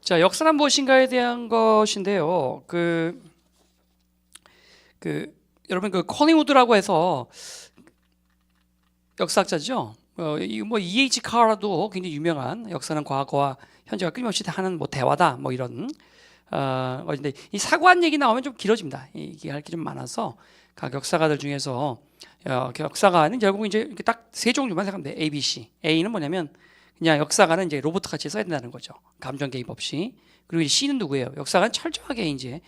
자, 역사란 무엇인가에 대한 것인데요. 여러분 그 컬링우드라고 해서 역사학자죠. 이뭐 E.H. 카라도 굉장히 유명한 역사는 과거와 현재가 끊임없이 하는 뭐 대화다 뭐 이런 것인데 이 사관 얘기 나오면 좀 길어집니다. 이게 할 게 좀 많아서 각 역사가들 중에서 역사가는 결국 이제 이렇게 딱 세 종류만 생각하면 돼. A, B, C. A는 뭐냐면 그냥 역사가는 이제 로봇 같이 써야 된다는 거죠. 감정 개입 없이. 그리고 이제 C는 누구예요? 역사가는 철저하게 이제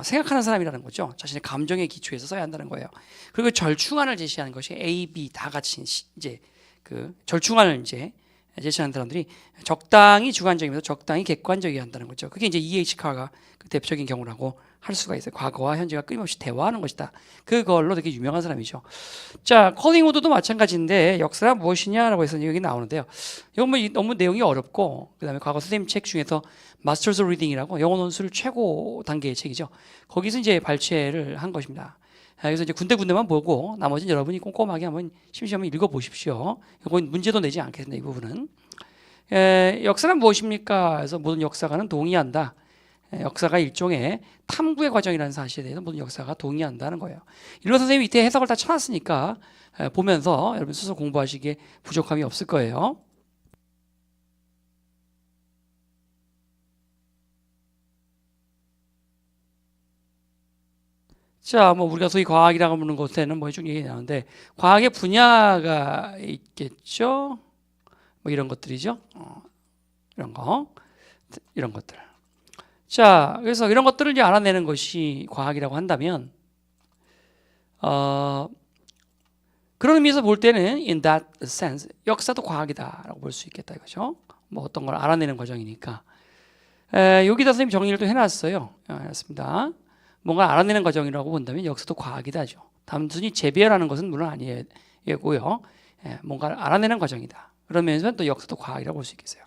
생각하는 사람이라는 거죠. 자신의 감정에 기초해서 써야 한다는 거예요. 그리고 절충안을 제시하는 것이 A, B 다 같이 이제 그 절충안을 이제 제시하는 사람들이 적당히 주관적이면서 적당히 객관적이어야 한다는 거죠. 그게 이제 E.H. 카가 그 대표적인 경우라고 할 수가 있어요. 과거와 현재가 끊임없이 대화하는 것이다. 그걸로 되게 유명한 사람이죠. 자, 컬링우드도 마찬가지인데 역사란 무엇이냐라고 해서 여기 나오는데요. 이건 뭐 너무 내용이 어렵고 그다음에 과거 선생님 책 중에서 마스터즈 리딩이라고 영어 논술 최고 단계의 책이죠. 거기서 이제 발췌를 한 것입니다. 그래서 이제 군데군데만 보고 나머지는 여러분이 꼼꼼하게 한번 심심하면 읽어보십시오. 이건 문제도 내지 않겠습니다. 이 부분은. 역사란 무엇입니까? 그래서 모든 역사가는 동의한다. 역사가 일종의 탐구의 과정이라는 사실에 대해서 모든 역사가 동의한다는 거예요. 일로 선생님이 이때 해석을 다 쳐놨으니까 보면서 여러분 스스로 공부하시기에 부족함이 없을 거예요. 자, 뭐 우리가 소위 과학이라고 부르는 곳에는 뭐 쭉 얘기 나오는데 과학의 분야가 있겠죠. 뭐 이런 것들이죠. 이런 것들. 자, 그래서 이런 것들을 이제 알아내는 것이 과학이라고 한다면, 그런 의미에서 볼 때는 in that sense 역사도 과학이다라고 볼 수 있겠다 이거죠. 뭐 어떤 걸 알아내는 과정이니까. 여기다 선생님 정리를 또 해놨어요. 해놨습니다. 뭔가 알아내는 과정이라고 본다면 역사도 과학이다죠. 단순히 재배열하는 것은 물론 아니고요. 뭔가를 알아내는 과정이다. 그러면서 또 역사도 과학이라고 볼 수 있겠어요.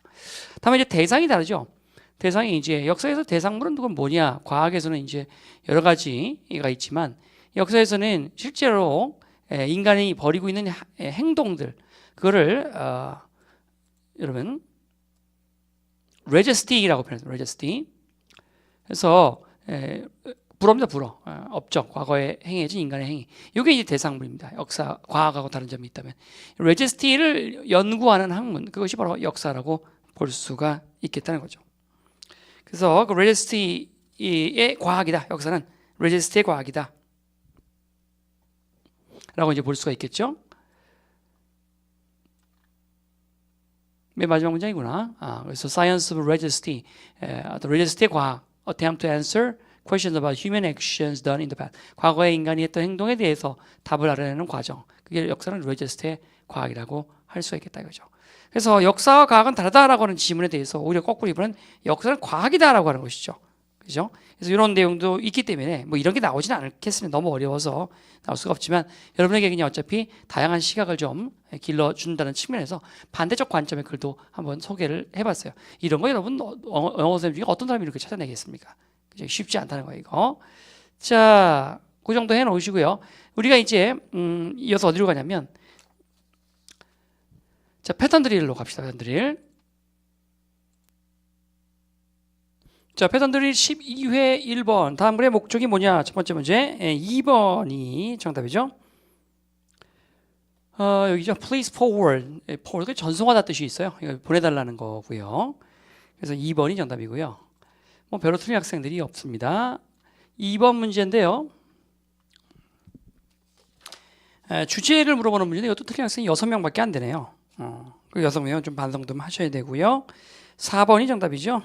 다만 이제 대상이 다르죠. 대상이 이제 역사에서 대상물은 그건 뭐냐? 과학에서는 이제 여러 가지가 있지만 역사에서는 실제로 인간이 벌이고 있는 행동들 그거를 여러분 레제스티라고 표현해요. 레제스티. 그래서 불어입니다. 불어. 업적, 과거에 행해진 인간의 행위. 이게 이제 대상물입니다. 역사, 과학하고 다른 점이 있다면 레제스티를 연구하는 학문 그것이 바로 역사라고 볼 수가 있겠다는 거죠. 그래서 그 레제스티의 과학이다. 역사는 레제스티의 과학이다. 라고 이제 볼 수가 있겠죠. 맨 마지막 문장이구나. 그래서 Science of Registy, 레제스티의 과학, attempt to answer questions about human actions done in the past. 과거에 인간이 했던 행동에 대해서 답을 알아내는 과정. 그게 역사는 레제스티의 과학이라고 할 수가 있겠다 이거죠. 그래서 역사와 과학은 다르다라고 하는 지문에 대해서 오히려 거꾸로 이번엔 역사는 과학이다라고 하는 것이죠. 그죠? 그래서 이런 내용도 있기 때문에 뭐 이런 게 나오지는 않겠습니다. 너무 어려워서 나올 수가 없지만 여러분에게 그냥 어차피 다양한 시각을 좀 길러준다는 측면에서 반대적 관점의 글도 한번 소개를 해봤어요. 이런 거 여러분 영어 선생님 중에 어떤 사람이 이렇게 찾아내겠습니까? 쉽지 않다는 거예요, 이거. 자, 그 정도 해놓으시고요. 우리가 이제 이어서 어디로 가냐면 자, 패턴 드릴로 갑시다. 패턴 드릴. 자, 패턴 드릴 12회 1번. 다음 글의 목적이 뭐냐? 첫 번째 문제. 2번이 정답이죠. 여기죠. Please forward. forward 전송하다 뜻이 있어요. 이거 보내달라는 거고요. 그래서 2번이 정답이고요. 뭐 별로 틀린 학생들이 없습니다. 2번 문제인데요. 주제를 물어보는 문제인데 이것도 틀린 학생이 6명밖에 안 되네요. 그 6명은 좀 반성 좀 하셔야 되고요. 4번이 정답이죠.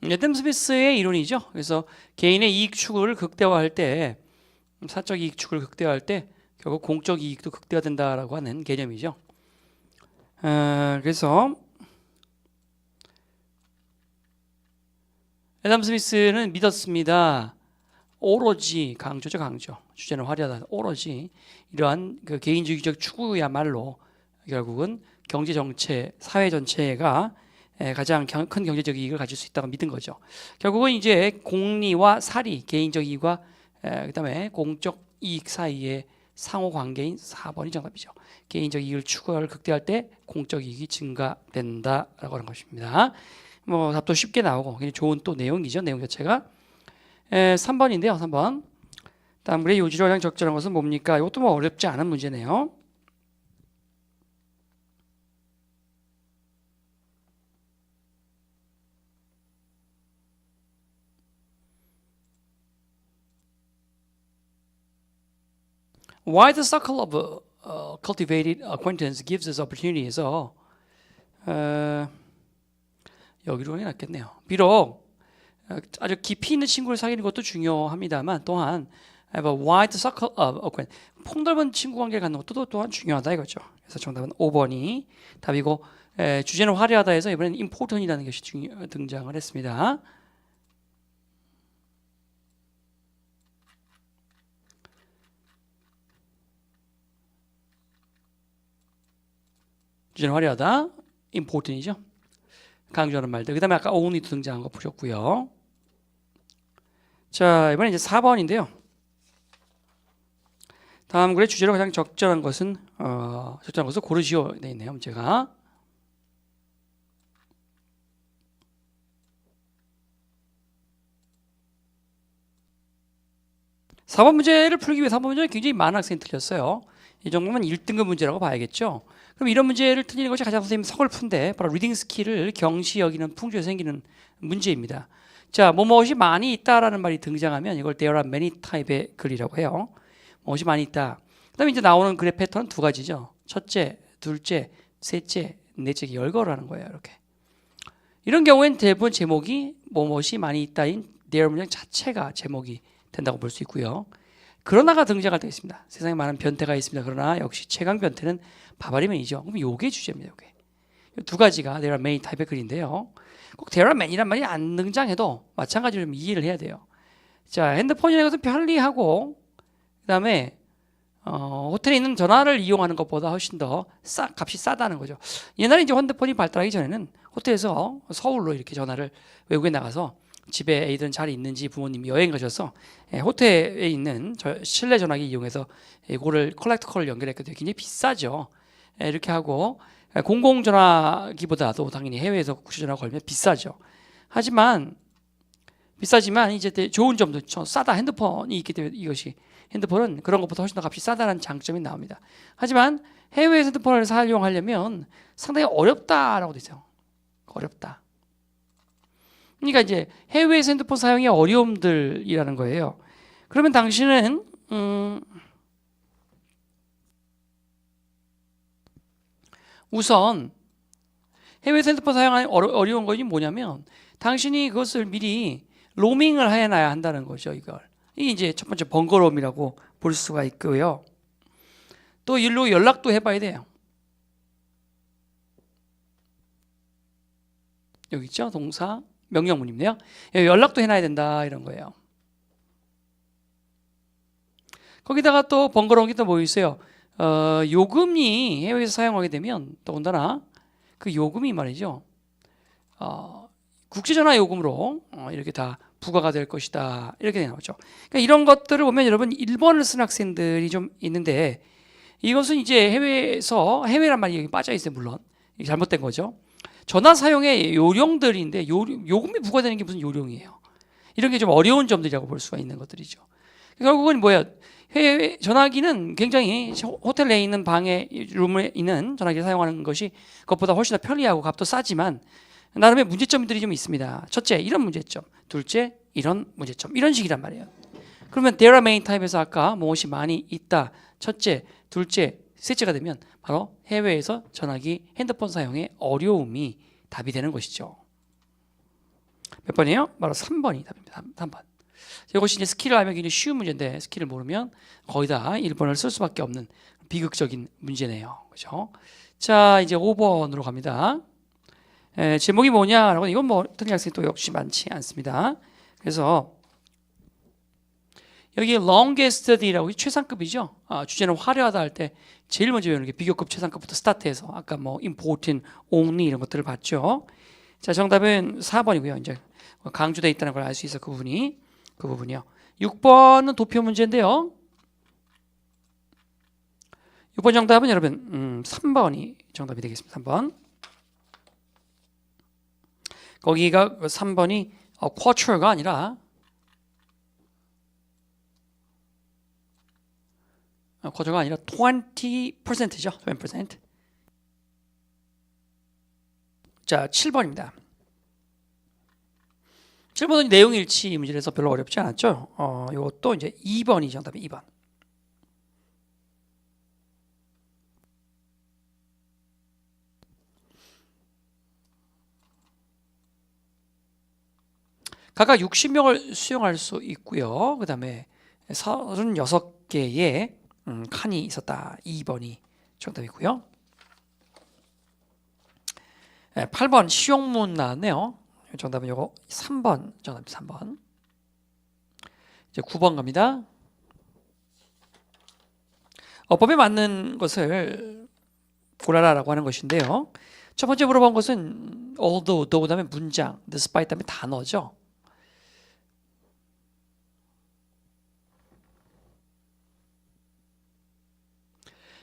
애덤 스미스의 이론이죠. 그래서 개인의 이익 추구를 극대화할 때, 사적 이익 추구를 극대화할 때 결국 공적 이익도 극대화된다라고 하는 개념이죠. 그래서 애덤 스미스는 믿었습니다. 오로지 강조죠, 강조. 주제는 화려하다. 오로지 이러한 그 개인주의적 추구야말로 결국은 경제 정체, 사회 전체가 가장 큰 경제적 이익을 가질 수 있다고 믿은 거죠. 결국은 이제 공리와 사리, 개인적 이익과 그다음에 공적 이익 사이의 상호 관계인 4번이 정답이죠. 개인적 이익을 추구를 극대화할 때 공적 이익이 증가된다라고 하는 것입니다. 뭐 답도 쉽게 나오고 굉장히 좋은 또 내용이죠. 내용 자체가 3번인데요. 3번. 다음물의 요지로 가장 적절한 것은 뭡니까? 이것도 뭐 어렵지 않은 문제네요. Why the circle of cultivated acquaintance gives us opportunity에서 여기로 가는 게 낫겠네요. 비록 아주 깊이 있는 친구를 사귀는 것도 중요합니다만 또한 have a wide circle of acquaintance, 폭넓은 친구 관계를 갖는 것도 또한 중요하다 이거죠. 그래서 정답은 5번이 답이고 주제는 화려하다 해서 이번에는 important이라는 것이 등장을 했습니다. 주제는 화려하다, important이죠. 강조하는 말들. 그 다음에 아까 only도 등장한 거 보셨고요. 자, 이번에 이제 4번인데요. 다음 글의 주제로 가장 적절한 것은 고르시오 되어 있네요. 문제가. (4번) 문제를 풀기 위해 3번 문제는 굉장히 많은 학생이 틀렸어요. 이 정도면 1등급 문제라고 봐야겠죠. 그럼 이런 문제를 틀리는 것이 가장 선생님 서글픈데 바로 리딩 스킬을 경시 여기는 풍조에 생기는 문제입니다. 자, 무엇이 많이 있다라는 말이 등장하면 이걸 there are many type의 글이라고 해요. 무엇이 많이 있다. 그다음에 이제 나오는 글의 패턴은 두 가지죠. 첫째, 둘째, 셋째, 넷째 열거라는 거예요. 이렇게. 이런 경우에는 대부분 제목이 무엇이 많이 있다인 there 문장 자체가 제목이 된다고 볼 수 있고요. 그러나가 등장할 때가 있습니다. 세상에 많은 변태가 있습니다. 그러나 역시 최강 변태는 바바리맨이죠. 그럼 요게 주제입니다. 요게. 두 가지가 there are many type의 글인데요. 꼭 there are many란 말이 안 등장해도 마찬가지로 좀 이해를 해야 돼요. 자, 핸드폰이라는 것은 편리하고 그다음에 호텔에 있는 전화를 이용하는 것보다 훨씬 더 값이 싸다는 거죠. 옛날에 이제 핸드폰이 발달하기 전에는 호텔에서 서울로 이렇게 전화를 외국에 나가서 집에 애들은 잘 있는지 부모님이 여행 가셔서 호텔에 있는 실내 전화기 이용해서 이거를 컬렉터콜을 연결했거든요. 굉장히 비싸죠. 이렇게 하고 공공전화기보다도 당연히 해외에서 국제전화 걸면 비싸죠. 비싸지만 이제 좋은 점도 싸다. 핸드폰이 있기 때문에 이것이 핸드폰은 그런 것보다 훨씬 더 값이 싸다는 장점이 나옵니다. 하지만 해외에서 핸드폰을 사용하려면 상당히 어렵다라고 돼 있어요. 어렵다. 그러니까 이제 해외에서 핸드폰 사용의 어려움들이라는 거예요. 그러면 당신은 우선 해외에서 핸드폰 사용하는 어려운 것이 뭐냐면 당신이 그것을 미리 로밍을 해놔야 한다는 거죠. 이게 이제 첫 번째 번거로움이라고 볼 수가 있고요. 또 일로 연락도 해봐야 돼요. 여기 있죠? 동사 명령문이네요. 연락도 해놔야 된다 이런 거예요. 거기다가 또 번거로운 게 또 뭐 있어요? 요금이 해외에서 사용하게 되면 더군다나 그 요금이 말이죠. 국제전화 요금으로 이렇게 다 부과가 될 것이다 이렇게 나오죠. 그러니까 이런 것들을 보면 여러분 1번을 쓴 학생들이 좀 있는데 이것은 이제 해외란 말이 여기 빠져 있어요. 물론 잘못된 거죠. 전화 사용의 요령들인데 요금이 부과되는 게 무슨 요령이에요. 이런 게 좀 어려운 점들이라고 볼 수가 있는 것들이죠. 결국은 뭐야? 해외 전화기는 굉장히 호텔 내에 있는 방에 룸에 있는 전화기를 사용하는 것이 그것보다 훨씬 더 편리하고 값도 싸지만 나름의 문제점들이 좀 있습니다. 첫째, 이런 문제점. 둘째, 이런 문제점. 이런 식이란 말이에요. 그러면 there are many type에서 아까 무엇이 많이 있다. 첫째, 둘째, 셋째가 되면 바로 해외에서 전화기, 핸드폰 사용의 어려움이 답이 되는 것이죠. 몇 번이에요? 바로 3번이 답입니다. 3번. 이것이 이제 스킬을 알면 굉장히 쉬운 문제인데 스킬을 모르면 거의 다 1번을 쓸 수밖에 없는 비극적인 문제네요. 그렇죠? 자, 이제 5번으로 갑니다. 제목이 뭐냐라고 이건 뭐 틀린 학생이 또 역시 많지 않습니다. 그래서 여기 longest이라고 최상급이죠. 주제는 화려하다 할 때 제일 먼저 외우는 게 비교급 최상급부터 스타트해서 아까 뭐 important, only 이런 것들을 봤죠. 자, 정답은 4번이고요. 이제 강조되어 있다는 걸 알 수 있어 그 부분이요. 6번은 도표 문제인데요. 6번 정답은 여러분 3번이 정답이 되겠습니다. 3번. 거기가 3번이 quarter가 아니라 quarter가 아니라 20%죠. 20%. 자, 7번입니다. 7번은 내용 일치 문제라서 별로 어렵지 않았죠. 이것도 이제 2번이 정답이 2번. 각각 60명을 수용할 수 있고요. 그 다음에 36개의 칸이 있었다. 2번이 정답이고요. 8번 시용문 나왔네요. 정답은 요거 3번 정답 3번. 이제 9번 갑니다. 어법에 맞는 것을 골라라라고 하는 것인데요. 첫 번째 물어본 것은 although, though 다음에 문장, despite 다음에 단어죠.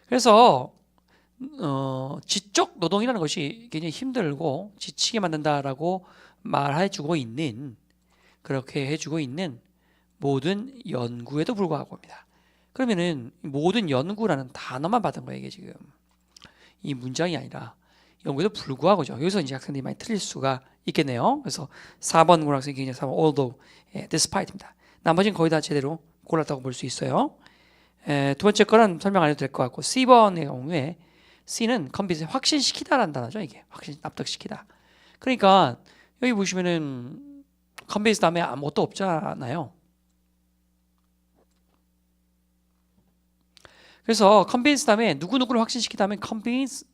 그래서 지적 노동이라는 것이 굉장히 힘들고 지치게 만든다라고 말해주고 있는, 그렇게 해주고 있는 모든 연구에도 불구하고입니다. 그러면은 모든 연구라는 단어만 받은 거예요. 이게 지금 이 문장이 아니라 연구에도 불구하고죠. 여기서 이제 학생들이 많이 틀릴 수가 있겠네요. 그래서 4번 문학생이 굉장히 4번 although, despite입니다. 나머지는 거의 다 제대로 골랐다고 볼 수 있어요. 두 번째 거는 설명 안 해도 될 것 같고, C번의 경우에 C는 컨비스 확신시키다라는 단어죠. 이게 확신 납득시키다. 그러니까 여기 보시면은 컨비스 다음에 아무것도 없잖아요. 그래서 컨비스 다음에 누구누구를 확신시키다면 convince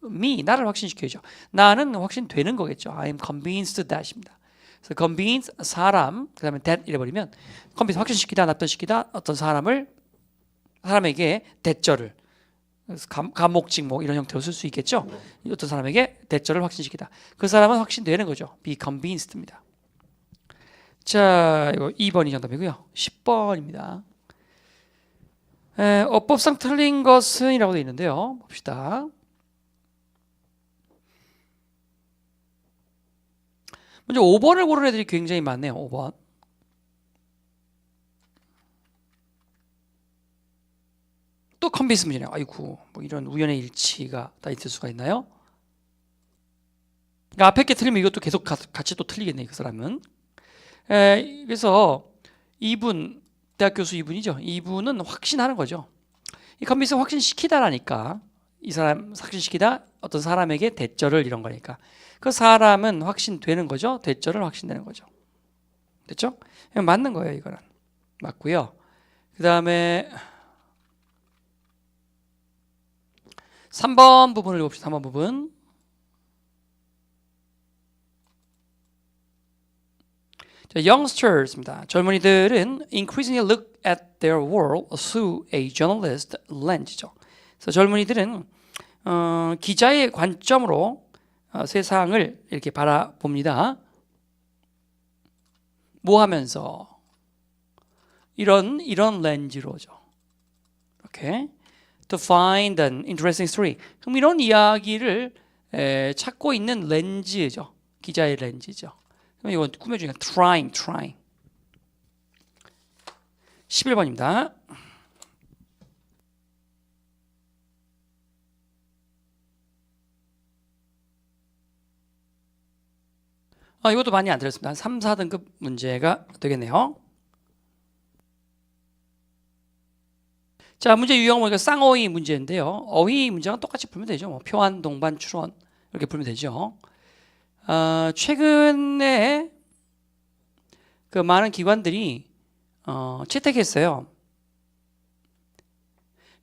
me, 나를 확신시켜야죠. 나는 확신되는 거겠죠. I am convinced that입니다. 그래서 convince 사람, 그 다음에 that 이래버리면 convince 확신시키다, 납득시키다, 어떤 사람에게 대절을, 감목직목 이런 형태로 쓸 수 있겠죠. 어떤 사람에게 대절을 확신시키다. 그 사람은 확신되는 거죠. be convinced입니다. 자, 이거 2번이 정답이고요. 10번입니다. 어법상 틀린 것은 이라고 되어 있는데요. 봅시다. 먼저 5번을 고른 애들이 굉장히 많네요. 5번. 또 컨빈스 문제네요. 아이고, 뭐 이런 우연의 일치가 다 있을 수가 있나요? 그러니까 앞에 게 틀리면 이것도 계속 같이 또 틀리겠네요. 그 사람은. 그래서 이분, 대학 교수 이분이죠. 이분은 확신하는 거죠. 이 컨빈스 확신시키다라니까, 이 사람 확신시키다, 어떤 사람에게 대절을 이런 거니까 그 사람은 확신되는 거죠. 대절을 확신되는 거죠. 됐죠? 맞는 거예요. 이거는 맞고요. 그 다음에 3번 부분을 봅시다. 3번 부분. 자, youngsters입니다. 젊은이들은 increasingly look at their world through a journalist lens죠. 그래서 젊은이들은 기자의 관점으로 세상을 이렇게 바라봅니다. 뭐 하면서? 이런 렌즈로죠. 이렇게 to find an interesting story. 흥미로운 이야기를 찾고 있는 렌즈죠. 기자의 렌즈죠. 그럼 이건 꾸며주니까 trying. 11번입니다. 이것도 많이 안 들었습니다. 한 3, 4등급 문제가 되겠네요. 자, 문제 유형 보니까 쌍어휘 문제인데요. 어휘 문제랑 똑같이 풀면 되죠. 뭐 표한, 동반, 추론 이렇게 풀면 되죠. 최근에 그 많은 기관들이 채택했어요.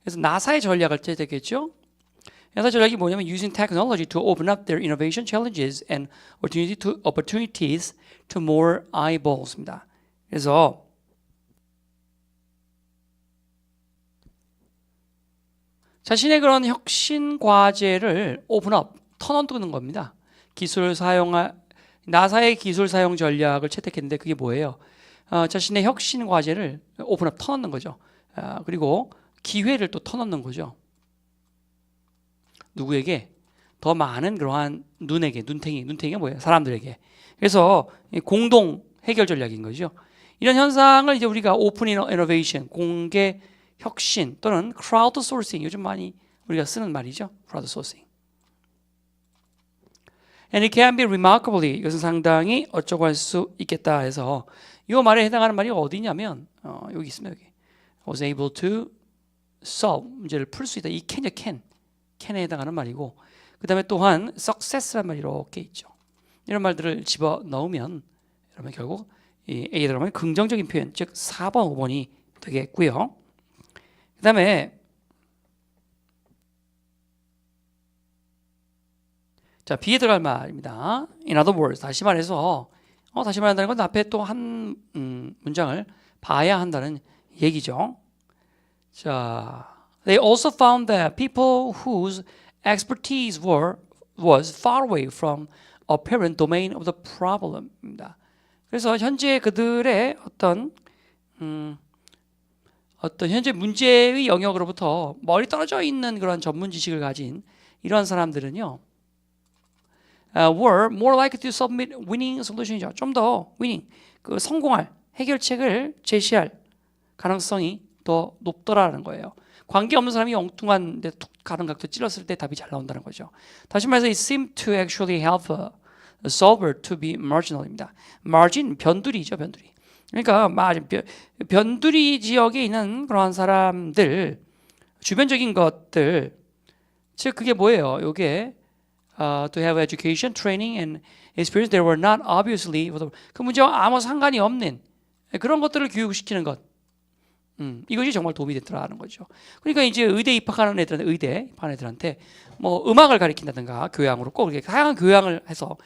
그래서 나사의 전략을 채택했죠. 나사 전략이 뭐냐면 using technology to open up their innovation challenges and opportunities to more eyeballs입니다. 그래서 자신의 그런 혁신 과제를 오픈업, 턴온 뜨는 겁니다. 기술을 사용할 나사의 기술 사용 전략을 채택했는데 그게 뭐예요? 자신의 혁신 과제를 오픈업 터놓는 거죠. 그리고 기회를 또 터놓는 거죠. 누구에게? 더 많은 그러한 눈탱이가 뭐예요? 사람들에게. 그래서 공동 해결 전략인 거죠. 이런 현상을 이제 우리가 오픈 이노베이션, 공개 혁신 또는 크라우드 소싱, 요즘 많이 우리가 쓰는 말이죠. 크라우드 소싱. And it can be remarkably, 이것은 상당히 어쩌고 할 수 있겠다 해서 이 말에 해당하는 말이 어디냐면 여기 있습니다. 여기. was able to solve, 문제를 풀 수 있다. 이 can에 해당하는 말이고, 그 다음에 또한 success라는 말이 이렇게 있죠. 이런 말들을 집어넣으면 여러분 결국 이 A에 들어가면 긍정적인 표현, 즉 4번, 5번이 되겠고요. 그 다음에 자, B에 들어갈 말입니다. In other words, 다시 말해서 다시 말한다는 건 앞에 또 한 문장을 봐야 한다는 얘기죠. 자, they also found that people whose expertise was far away from apparent domain of the problem입니다. 그래서 현재 그들의 어떤 현재 문제의 영역으로부터 멀리 떨어져 있는 그런 전문 지식을 가진 이런 사람들은요, were more likely to submit winning solution이죠. 좀 더 winning, 그 성공할 해결책을 제시할 가능성이 더 높더라는 거예요. 관계없는 사람이 엉뚱한 데 툭 가는 각도 찔렀을 때 답이 잘 나온다는 거죠. 다시 말해서 it seemed to actually help a solver to be marginal입니다. margin, 변두리죠, 변두리. 그러니까 변두리 지역에 있는 그러한 사람들, 주변적인 것들, 즉 그게 뭐예요? 요게 to have education, training, and experience that were not obviously 그 문제와 아무 상관이 없는 그런 것들을 교육시키는 것. 이것이 정말 도움이 됐더라는 거죠. 그러니까 이제 의대 입학하는 애들한테 뭐 음악을 가르친다든가 교양으로 꼭 이렇게 다양한 교양을 해서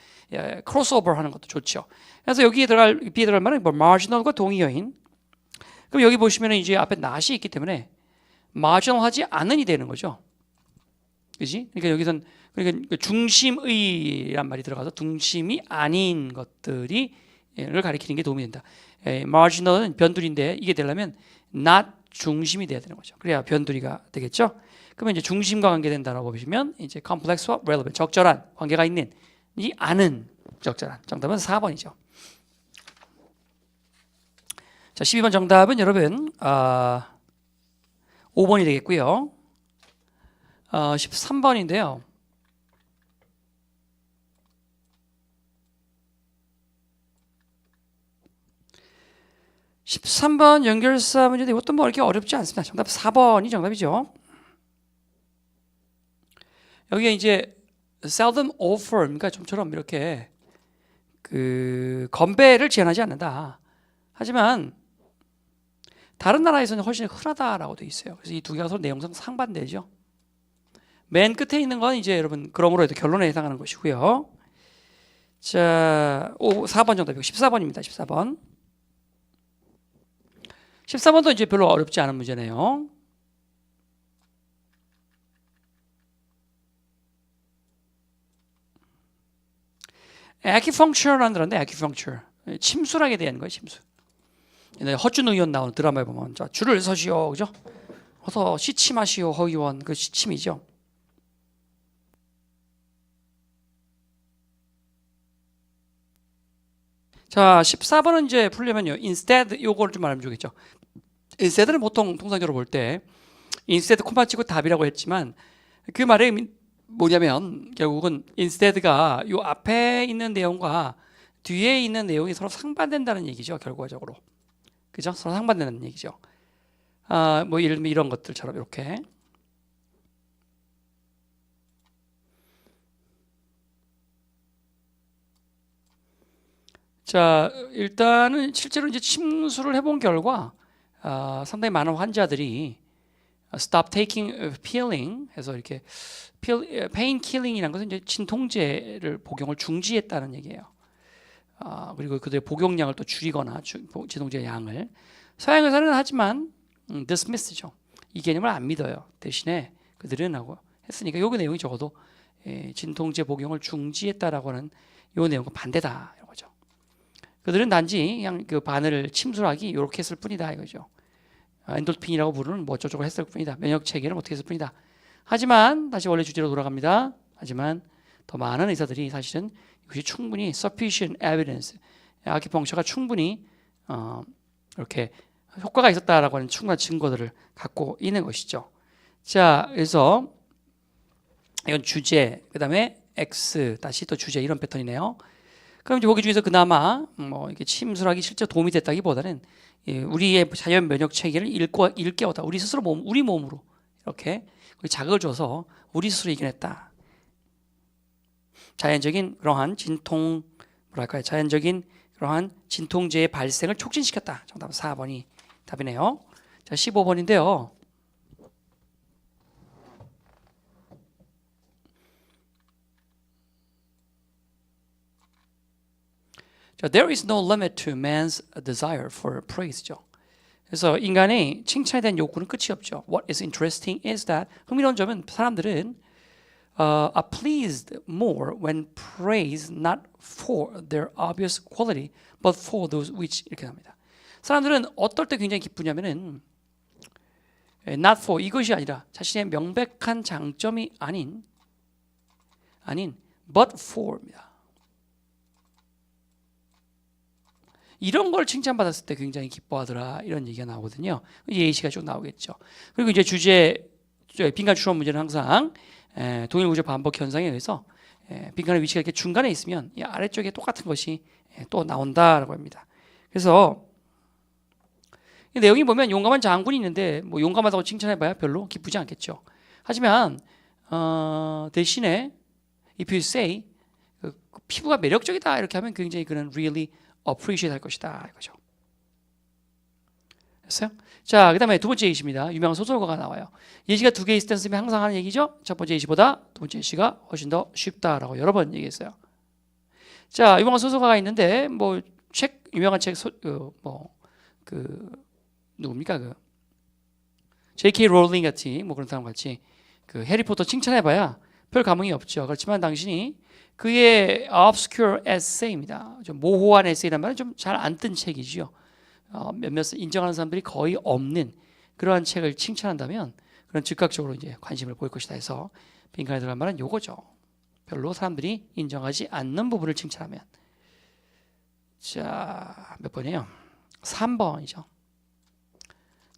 크로스오버 하는 것도 좋죠. 그래서 여기에 B에 들어갈 말은 뭐 marginal과 동의 여인. 그럼 여기 보시면 이제 앞에 not이 있기 때문에 marginal하지 않은이 되는 거죠. 그지? 그러니까 여기선 그러니까 중심의란 말이 들어가서 중심이 아닌 것들을 가리키는 게 도움이 된다. marginal은 변두리인데 이게 되려면 not 중심이 돼야 되는 거죠. 그래야 변두리가 되겠죠. 그러면 이제 중심과 관계된다라고 보시면 이제 complex와 relevant, 적절한 관계가 있는 이 아는 적절한 정답은 4번이죠. 자, 12번 정답은 여러분 5번이 되겠고요. 13번인데요. (13번) 연결사 문제인데 이것도 뭐 이렇게 어렵지 않습니다. 정답 4번이 정답이죠. 여기에 이제 seldom offer, 그러니까 좀처럼 이렇게 그 건배를 제한하지 않는다. 하지만 다른 나라에서는 훨씬 흔하다라고 되어 있어요. 그래서 이 두 개가 서로 내용상 상반되죠. 맨 끝에 있는 건 이제 여러분 그러므로 해도 결론에 해당하는 것이고요. 자, 4번 정답이고 14번입니다. 14번. 14번도 이제 별로 어렵지 않은 문제네요. acupuncture라는 들었는데 acupuncture, 침술하게 대한 거예요. 침술. 허준 의원 나오는 드라마에 보면 자, 줄을 서시오, 그죠? 어서 시침하시오, 허 의원. 그 시침이죠. 자, 14번은 이제 풀려면요, instead 요거를 좀 알면 좋겠죠. instead는 보통 통상적으로 볼 때 instead 코마 치고 답이라고 했지만 그 말이 뭐냐면 결국은 instead가 요 앞에 있는 내용과 뒤에 있는 내용이 서로 상반된다는 얘기죠. 결과적으로. 그죠? 서로 상반되는 얘기죠. 뭐 예를 들면 이런 것들처럼 이렇게. 자, 일단은 실제로 이제 침수를 해본 결과 상당히 많은 환자들이 stop taking pilling 해서 이렇게 pain killing이라는 것은 이제 진통제를 복용을 중지했다는 얘기예요. 그리고 그들의 복용량을 또 줄이거나 진통제 양을 서양 의사는 하지만 dismiss죠. 이 개념을 안 믿어요. 대신에 그들은 하고 했으니까 여기 내용이 적어도 진통제 복용을 중지했다라고 하는 이 내용과 반대다 이거죠. 그들은 단지 그냥 그 바늘을 침술하기 이렇게 했을 뿐이다 이거죠. 엔돌핀이라고 부르는 뭐 어쩌고저쩌고 했을 뿐이다. 면역 체계는 어떻게 했을 뿐이다. 하지만 다시 원래 주제로 돌아갑니다. 하지만 더 많은 의사들이 사실은 이것이 충분히 sufficient evidence, 아큐펑처가 충분히 이렇게 효과가 있었다라고 하는 충분한 증거들을 갖고 있는 것이죠. 자, 그래서 이건 주제, 그 다음에 X 다시 또 주제 이런 패턴이네요. 그럼 이제 보기 중에서 그나마 뭐 이렇게 침술하기 실제 도움이 됐다기보다는 우리의 자연 면역 체계를 일깨웠다. 우리 스스로 우리 몸으로 이렇게 자극을 줘서 우리 스스로 이겨냈다. 자연적인 그러한 자연적인 그러한 진통제의 발생을 촉진시켰다. 정답은 4번이 답이네요. 자, 15번인데요. 자, there is no limit to man's desire for praise죠. 그래서 인간의 칭찬에 대한 욕구는 끝이 없죠. What is interesting is that 흥미로운 점은 사람들은 are pleased more when praised not for their obvious quality but for those which 이렇게 합니다. 사람들은 어떨 때 굉장히 기쁘냐면은 not for 이것이 아니라 자신의 명백한 장점이 아닌 but for입니다. 이런 걸 칭찬받았을 때 굉장히 기뻐하더라 이런 얘기가 나오거든요. 예시가 쭉 나오겠죠. 그리고 이제 주제 빈칸 추론 문제는 항상 동일 구조 반복 현상에 의해서 빈칸의 위치가 이렇게 중간에 있으면 이 아래쪽에 똑같은 것이 또 나온다라고 합니다. 그래서 이 내용이 보면 용감한 장군이 있는데 뭐 용감하다고 칭찬해봐야 별로 기쁘지 않겠죠. 하지만 대신에 if you say 그 피부가 매력적이다 이렇게 하면 굉장히 그는 really appreciate 할 것이다 이거죠. 됐어요? 자, 그 다음에 두 번째 예시입니다. 유명한 소설가가 나와요. 예시가 두 개 있을 때 쓰면 항상 하는 얘기죠. 첫 번째 예시보다 두 번째 예시가 훨씬 더 쉽다라고 여러 번 얘기했어요. 자, 유명한 소설가가 있는데 뭐 유명한 책 누굽니까 J.K. 롤링 같이 뭐 그런 사람 같이 그 해리포터 칭찬해봐야 별 감흥이 없죠. 그렇지만 당신이 그의 obscure essay입니다. 좀 모호한 에세이란 말은 좀 잘 안 뜬 책이죠. 몇몇 인정하는 사람들이 거의 없는 그러한 책을 칭찬한다면 그런 즉각적으로 이제 관심을 보일 것이다 해서 빈칸에 들어간 말은 요거죠. 별로 사람들이 인정하지 않는 부분을 칭찬하면. 자, 몇 번이에요? 3번이죠.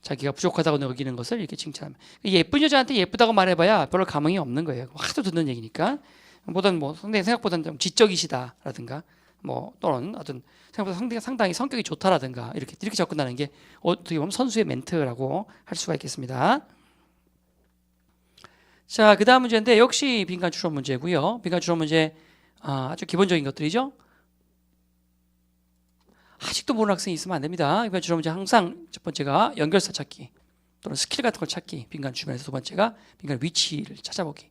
자기가 부족하다고 여기는 것을 이렇게 칭찬하면. 예쁜 여자한테 예쁘다고 말해봐야 별로 감흥이 없는 거예요. 하도 듣는 얘기니까. 보다는 뭐 생각보다는 좀 지적이시다라든가 뭐 또는 어떤 생각보다 상당히 성격이 좋다라든가 이렇게 접근하는 게 어떻게 보면 선수의 멘트라고 할 수가 있겠습니다. 자, 그 다음 문제인데 역시 빈칸 추론 문제고요. 빈칸 추론 문제 아주 기본적인 것들이죠. 아직도 모르는 학생이 있으면 안 됩니다. 빈칸 추론 문제 항상 첫 번째가 연결사 찾기 또는 스킬 같은 걸 찾기, 빈칸 주변에서 두 번째가 빈칸 위치를 찾아보기.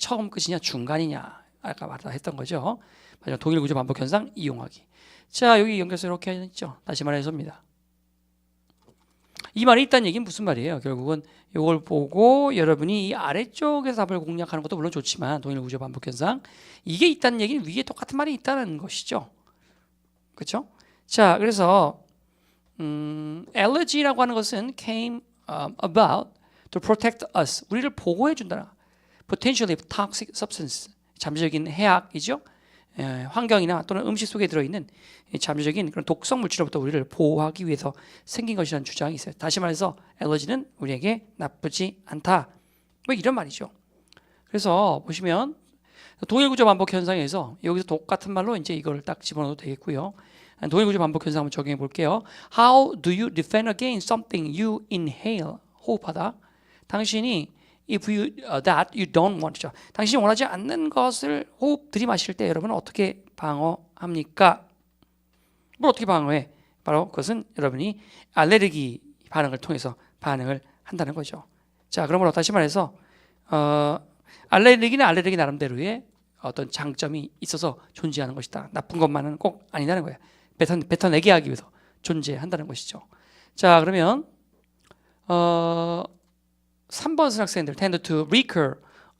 처음 끝이냐 중간이냐 아까 말했던 거죠. 마지막 동일 구조 반복 현상 이용하기. 자, 여기 연결서 이렇게 있죠. 다시 말해서입니다. 이 말이 있다는 얘기는 무슨 말이에요? 결국은 이걸 보고 여러분이 이 아래쪽에서 답을 공략하는 것도 물론 좋지만 동일 구조 반복 현상 이게 있다는 얘기는 위에 똑같은 말이 있다는 것이죠. 그렇죠? 자, 그래서 allergy라고 하는 것은 came about to protect us. 우리를 보호해 준다. potentially toxic substance. 잠재적인 해악이죠. 환경이나 또는 음식 속에 들어있는 잠재적인 그런 독성 물질로부터 우리를 보호하기 위해서 생긴 것이라는 주장이 있어요. 다시 말해서 알러지는 우리에게 나쁘지 않다. 뭐 이런 말이죠. 그래서 보시면 동일 구조 반복 현상에서 여기서 똑같은 말로 이제 이걸 딱 집어넣어도 되겠고요. 동일 구조 반복 현상 한번 적용해 볼게요. How do you defend against something you inhale? 호흡하다. 당신이 if you that you don't want to. 당신이 원하지 않는 것을 호흡 들이마실 때 여러분은 어떻게 방어합니까? 뭘 어떻게 방어해? 바로 그것은 여러분이 알레르기 반응을 통해서 반응을 한다는 거죠. 자, 그러므로 다시 말해서 알레르기는 알레르기 나름대로의 어떤 장점이 있어서 존재하는 것이다. 나쁜 것만은 꼭 아니라는 거예요. 뱉어내게 하기 위해서 존재한다는 것이죠. 자, 그러면 3번 학생들 tend to recur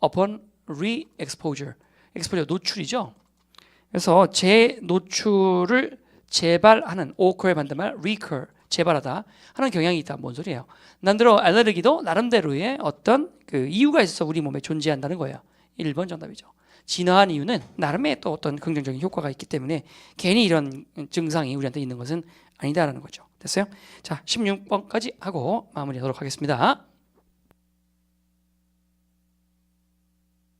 upon re-exposure. exposure 노출이죠. 그래서 재노출을 재발하는 occur에 반대말 recur 재발하다 하는 경향이 있다. 뭔 소리예요? 난대로 알레르기도 나름대로의 어떤 그 이유가 있어서 우리 몸에 존재한다는 거예요. 1번 정답이죠. 진화한 이유는 나름의 또 어떤 긍정적인 효과가 있기 때문에 괜히 이런 증상이 우리한테 있는 것은 아니다라는 거죠. 됐어요? 자, 16번까지 하고 마무리하도록 하겠습니다.